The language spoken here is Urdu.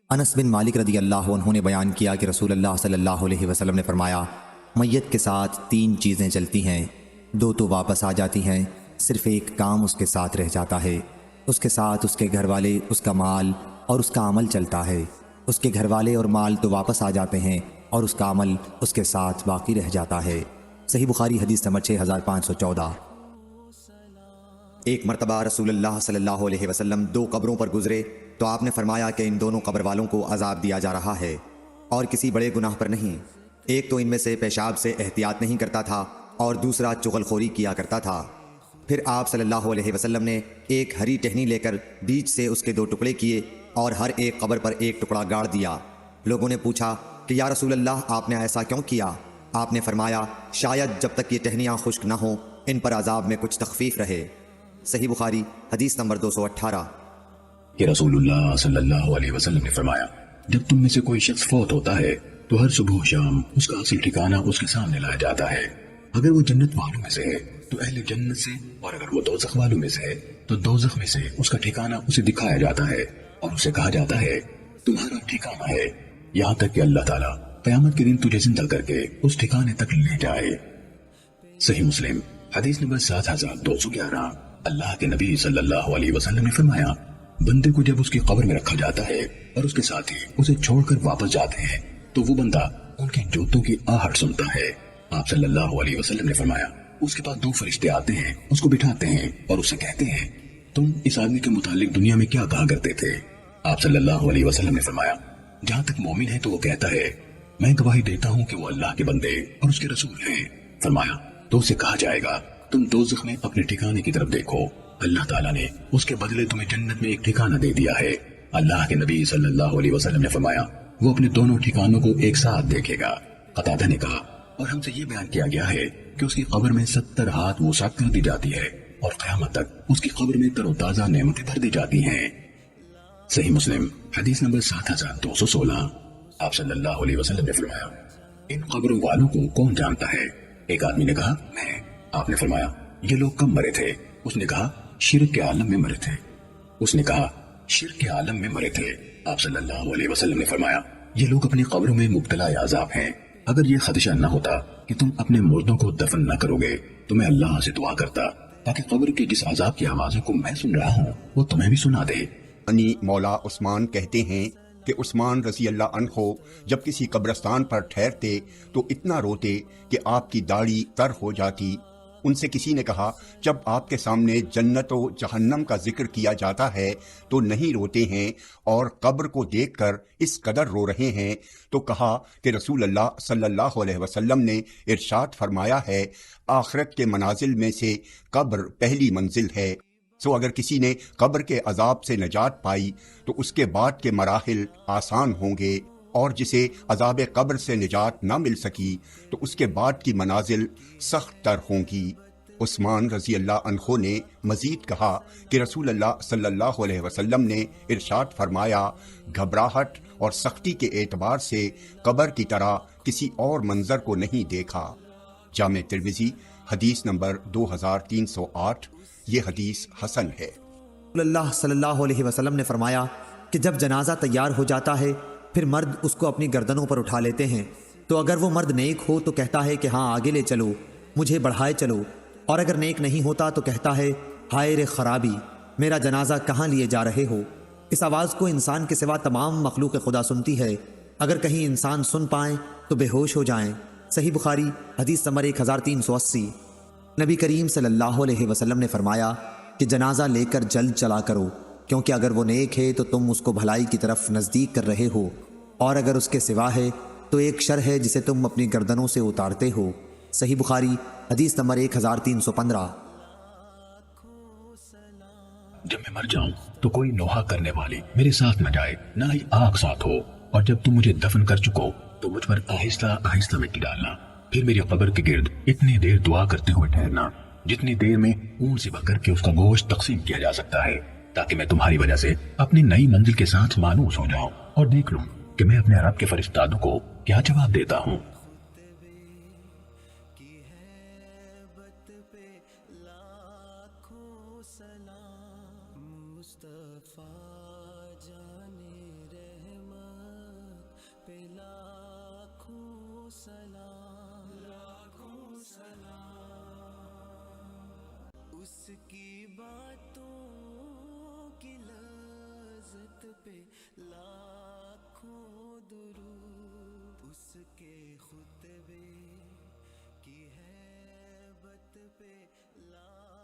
انس بن مالک رضی اللہ عنہ نے بیان کیا کہ رسول اللہ صلی اللہ علیہ وسلم نے فرمایا، میت کے ساتھ 3 چیزیں چلتی ہیں، 2 تو واپس آ جاتی ہیں، صرف ایک کام اس کے ساتھ رہ جاتا ہے، اس کے ساتھ اس کے گھر والے، اس کا مال اور اس کا عمل چلتا ہے۔ اس کے گھر والے اور مال تو واپس آ جاتے ہیں اور اس کا عمل اس کے ساتھ باقی رہ جاتا ہے۔ صحیح بخاری حدیث نمبر 6514۔ ایک مرتبہ رسول اللہ صلی اللہ علیہ وسلم 2 قبروں پر گزرے تو آپ نے فرمایا کہ ان دونوں قبر والوں کو عذاب دیا جا رہا ہے اور کسی بڑے گناہ پر نہیں۔ ایک تو ان میں سے پیشاب سے احتیاط نہیں کرتا تھا اور دوسرا چغل خوری کیا کرتا تھا۔ پھر آپ صلی اللہ علیہ وسلم نے ایک ہری ٹہنی لے کر بیچ سے اس کے 2 ٹکڑے کیے اور ہر ایک قبر پر ایک ٹکڑا گاڑ دیا۔ لوگوں نے پوچھا کہ یا رسول اللہ آپ نے ایسا کیوں کیا؟ آپ نے فرمایا شاید جب تک یہ ٹہنیاں خشک نہ ہوں ان پر عذاب میں کچھ تخفیف رہے۔ صحیح بخاری حدیث نمبر 218۔ کہ رسول اللہ صلی اللہ علیہ وسلم نے فرمایا، جب تم میں سے کوئی شخص فوت ہوتا ہے تو ہر صبح و شام اس کا اصل ٹھکانہ اس کے سامنے لایا جاتا ہے۔ اگر وہ جنت والوں میں سے ہے تو اہل جنت سے، اور اگر وہ دوزخ والوں میں سے ہے تو دوزخ میں سے اس کا ٹھکانہ اسے دکھایا جاتا ہے اور اسے کہا جاتا ہے تمہارا ٹھکانہ ہے، یہاں تک کہ اللہ تعالیٰ قیامت کے دن تجھے زندہ کر کے اس ٹھکانے تک لے جائے۔ صحیح مسلم حدیث نمبر 7211۔ اللہ کے نبی صلی اللہ علیہ وسلم نے فرمایا، بندے کو جب اس کی قبر میں رکھا جاتا ہے اور اس کے ساتھی اسے چھوڑ کر واپس جاتے ہیں تو وہ بندہ ان کے جوتوں کی آہٹ سنتا ہے۔ آپ صلی اللہ علیہ وسلم نے فرمایا، اس کے پاس 2 فرشتے آتے ہیں، اس کو بٹھاتے ہیں اور اسے کہتے ہیں تم اس آدمی کے متعلق دنیا میں کیا کہا کرتے تھے؟ آپ صلی اللہ علیہ وسلم نے فرمایا، جہاں تک مومن ہے تو وہ کہتا ہے میں گواہی دیتا ہوں کہ وہ اللہ کے بندے اور اس کے رسول ہیں۔ فرمایا تو اسے کہا جائے گا تم دوزخ میں اپنے ٹھکانے کی طرف دیکھو، اللہ تعالیٰ نے اس کے بدلے تمہیں جنت میں ایک ٹھکانہ دے دیا ہے۔ اللہ کے نبی صلی اللہ علیہ وسلم نے فرمایا وہ اپنے دونوں ٹھکانوں کو ایک ساتھ دیکھے گا۔ قتادہ نے کہا اور ہم سے یہ بیان کیا گیا ہے کہ اس کی قبر میں 70 ہاتھ وسعت کر دی جاتی ہے اور قیامت تک اس کی قبر میں تر و تازہ نعمتیں بھر دی جاتی ہیں۔ صحیح مسلم حدیث نمبر 7216۔ آپ صلی اللہ علیہ وسلم نے فرمایا ان قبروں والوں کو کون جانتا ہے؟ ایک آدمی نے کہا میں۔ آپ نے فرمایا یہ لوگ کب مرے تھے؟ اس نے کہا شرک کے عالم میں مرے تھے۔ اس نے کہا شرک کے عالم میں مرے تھے۔ آپ صلی اللہ علیہ وسلم نے فرمایا یہ لوگ اپنی قبروں میں مبتلا عذاب ہیں۔ اگر یہ خدشہ نہ ہوتا کہ تم اپنے مردوں کو دفن نہ کرو گے تو میں اللہ سے دعا کرتا تاکہ قبر کے جس عذاب کی آوازوں کو میں سن رہا ہوں وہ تمہیں بھی سنا دے۔ مولا عثمان کہتے ہیں کہ عثمان رضی اللہ عنہ جب کسی قبرستان پر ٹھہرتے تو اتنا روتے کہ آپ کی داڑھی تر ہو جاتی۔ ان سے کسی نے کہا جب آپ کے سامنے جنت و جہنم کا ذکر کیا جاتا ہے تو نہیں روتے ہیں اور قبر کو دیکھ کر اس قدر رو رہے ہیں؟ تو کہا کہ رسول اللہ صلی اللہ علیہ وسلم نے ارشاد فرمایا ہے آخرت کے منازل میں سے قبر پہلی منزل ہے۔ سو اگر کسی نے قبر کے عذاب سے نجات پائی تو اس کے بعد کے مراحل آسان ہوں گے، اور جسے عذاب قبر سے نجات نہ مل سکی تو اس کے بعد کی منازل سخت تر ہوں گی۔ عثمان رضی اللہ عنہ نے مزید کہا کہ رسول اللہ صلی اللہ علیہ وسلم نے ارشاد فرمایا گھبراہٹ اور سختی کے اعتبار سے قبر کی طرح کسی اور منظر کو نہیں دیکھا۔ جامع ترمذی حدیث نمبر 2308۔ یہ حدیث حسن ہے۔ رسول اللہ صلی اللہ علیہ وسلم نے فرمایا کہ جب جنازہ تیار ہو جاتا ہے پھر مرد اس کو اپنی گردنوں پر اٹھا لیتے ہیں، تو اگر وہ مرد نیک ہو تو کہتا ہے کہ ہاں آگے لے چلو، مجھے بڑھائے چلو، اور اگر نیک نہیں ہوتا تو کہتا ہے ہائے رے خرابی، میرا جنازہ کہاں لیے جا رہے ہو۔ اس آواز کو انسان کے سوا تمام مخلوق خدا سنتی ہے، اگر کہیں انسان سن پائیں تو بے ہوش ہو جائیں۔ صحیح بخاری حدیث نمبر 1380۔ نبی کریم صلی اللہ علیہ وسلم نے فرمایا کہ جنازہ لے کر جلد چلا کرو، کیونکہ اگر وہ نیک ہے تو تم اس کو بھلائی کی طرف نزدیک کر رہے ہو، اور اگر اس کے سوا ہے تو ایک شر ہے جسے تم اپنی گردنوں سے اتارتے ہو۔ صحیح بخاری حدیث نمبر 1315۔ جب میں مر جاؤں تو کوئی نوحہ کرنے والی میرے ساتھ نہ جائے، نہ ہی آگ ساتھ ہو، اور جب تم مجھے دفن کر چکو تو مجھ پر آہستہ آہستہ مٹی ڈالنا، پھر میری قبر کے گرد اتنی دیر دعا کرتے ہوئے ٹھہرنا جتنی دیر میں اون سے بھر کر کے اس کا گوشت تقسیم کیا جا سکتا ہے، تاکہ میں تمہاری وجہ سے اپنی نئی منزل کے ساتھ مانوس ہو جاؤں اور دیکھ لوں کہ میں اپنے رب کے فرشتادوں کو کیا جواب دیتا ہوں۔ مصطفیٰ جان رحمت پہ لاکھوں سلام، لاکھوں سلام، اس کی باتوں کی لذت پہ لاکھوں درود، اس کے خطبے کی ہیبت پہ لاکھوں